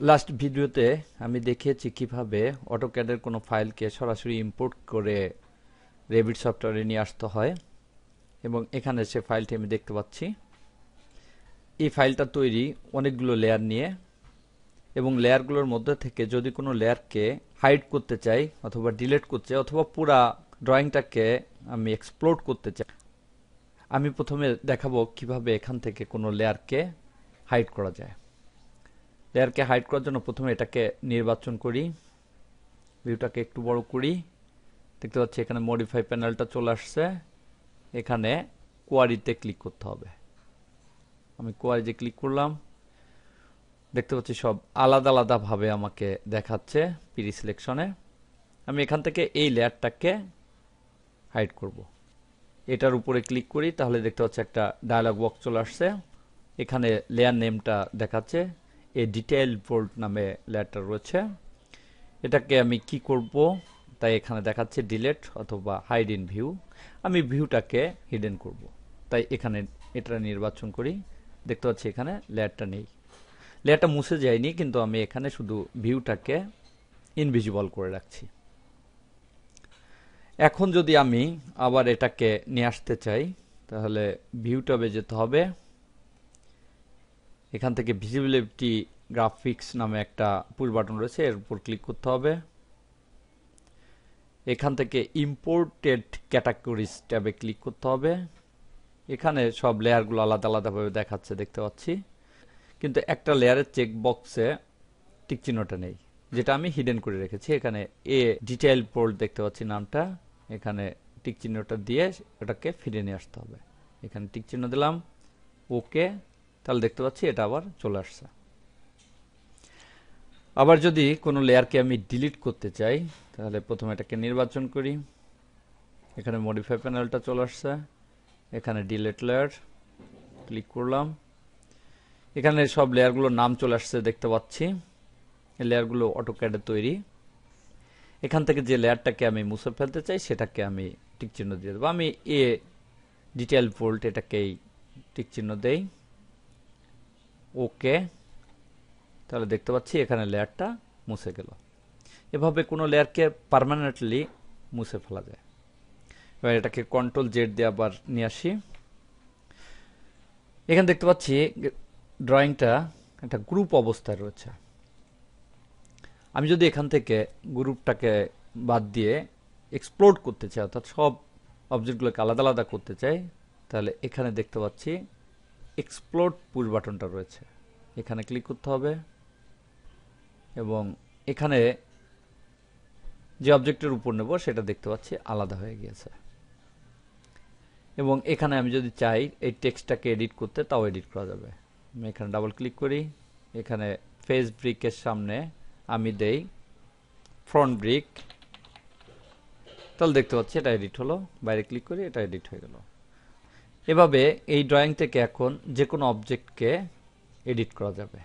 Last ভিডিওতে আমি দেখিয়েছি কিভাবে অটোক্যাডের কোনো ফাইলকে সরাসরি ইম্পোর্ট করে রেভিট সফটওয়্যারে নিয়ে আসতে হয় এবং এখানে সে ফাইলটি আমি দেখতে পাচ্ছি। এই ফাইলটা তৈরি অনেকগুলো লেয়ার নিয়ে এবং লেয়ারগুলোর মধ্যে থেকে যদি কোনো লেয়ারকে হাইড করতে চাই অথবা ডিলিট করতে চাই অথবা পুরা ড্রয়িংটাকে আমি এক্সপ্লোর করতে চাই, আমি প্রথমে দেখাবো কিভাবে এখান থেকে কোনো লেয়ারকে হাইড করা যায়। লেয়ারকে হাইড করার জন্য প্রথমে এটাকে নির্বাচন করি, ভিউটাকে একটু বড় করি। দেখতে পাচ্ছি এখানে মডিফাই প্যানেলটা চলে আসছে। এখানে কোয়ারিতে ক্লিক করতে হবে। আমি কোয়ারিতে ক্লিক করলাম। দেখতে পাচ্ছি সব আলাদা আলাদা ভাবে আমাকে দেখাচ্ছে প্রি সিলেকশনে। আমি এখান থেকে এই লেয়ারটাকে হাইড করব। এটার উপরে ক্লিক করি, তাহলে দেখতে পাচ্ছি একটা ডায়ালগ বক্স চলে আসছে। এখানে লেয়ার নেমটা দেখাচ্ছে, এই ডিটেইল বোল্ড নামে লেয়ারটা রয়েছে। এটাকে আমি কি করব, তাই এখানে দেখাচ্ছে ডিলিট অথবা হাইড ইন ভিউ। আমি ভিউটাকে হিডেন করব, তাই এখানে এটা নির্বাচন করি। দেখতে পাচ্ছি এখানে লেয়ারটা নেই, লেয়ারটা মুছে যায়নি, কিন্তু আমি এখানে শুধু ভিউটাকে ইনভিজিবল করে রাখছি। এখন যদি আমি আবার এটাকে নিয়ে আসতে চাই, তাহলে ভিউ ট্যাবে যেতে হবে। এখান থেকে ভিজিবিলিটি গ্রাফিক্স নামে একটা পুশ বাটন রয়েছে, এর উপর ক্লিক করতে হবে। এখান থেকে ইম্পোর্টেড ক্যাটাগরিজ ট্যাবে ক্লিক করতে হবে। এখানে সব লেয়ারগুলো আলাদা আলাদাভাবে দেখাচ্ছে, দেখতে পাচ্ছি, কিন্তু একটা লেয়ারের চেক বক্সে টিক চিহ্নটা নেই, যেটা আমি হিডেন করে রেখেছি। এখানে এ ডিটেইল বোল্ড দেখতে পাচ্ছি নামটা, এখানে টিক চিহ্নটা দিয়ে এটাকে ফিরে নিয়ে আসতে হবে। এখানে টিক চিহ্ন দিলাম, ওকে, তাহলে দেখতে পাচ্ছি এটা আবার চলে আসছে। আবার যদি কোনো লেয়ারকে আমি ডিলিট করতে চাই, তাহলে প্রথমে এটাকে নির্বাচন করি। এখানে মডিফাই প্যানেলটা চলে আসছে, এখানে ডিলিট লেয়ার ক্লিক করলাম। এখানে সব লেয়ারগুলোর নাম চলে আসছে, দেখতে পাচ্ছি। এই লেয়ারগুলো অটোক্যাডে তৈরি। এখান থেকে যে লেয়ারটাকে আমি মুছে ফেলতে চাই সেটাকে আমি টিক চিহ্ন দিয়ে দেবো। আমি এ ডিটেইল বোল্ড এটাকেই টিক চিহ্ন দেই, ওকে, তাহলে দেখতে পাচ্ছি এখানে লেয়ারটা মুছে গেল। এভাবে কোনো লেয়ারকে পার্মানেন্টলি মুছে ফেলা যায়। এবার এটাকে কন্ট্রোল জেড দিয়ে আবার নিয়ে আসি। এখানে দেখতে পাচ্ছি ড্রয়িংটা একটা গ্রুপ অবস্থায় রয়েছে। আমি যদি এখান থেকে গ্রুপটাকে বাদ দিয়ে এক্সপ্লোর করতে চাই, অর্থাৎ সব অবজেক্টগুলোকে আলাদা আলাদা করতে চাই, তাহলে এখানে দেখতে পাচ্ছি এক্সপ্লোর পুশ বাটনটা রয়েছে, এখানে ক্লিক করতে হবে এবং এখানে যে অবজেক্টের উপর নেব সেটা দেখতে পাচ্ছি আলাদা হয়ে গিয়েছে। এবং এখানে আমি যদি চাই এই টেক্সটটাকে এডিট করতে, তাও এডিট করা যাবে। আমি এখানে ডাবল ক্লিক করি, এখানে ফেস ব্রিকের সামনে আমি দেই ফ্রন্ট ব্রিক, তাহলে দেখতে পাচ্ছি এটা এডিট হলো। বাইরে ক্লিক করি, এটা এডিট হয়ে গেল। এভাবে এই ড্রয়িং থেকে এখন যে কোনো অবজেক্টকে এডিট করা যাবে।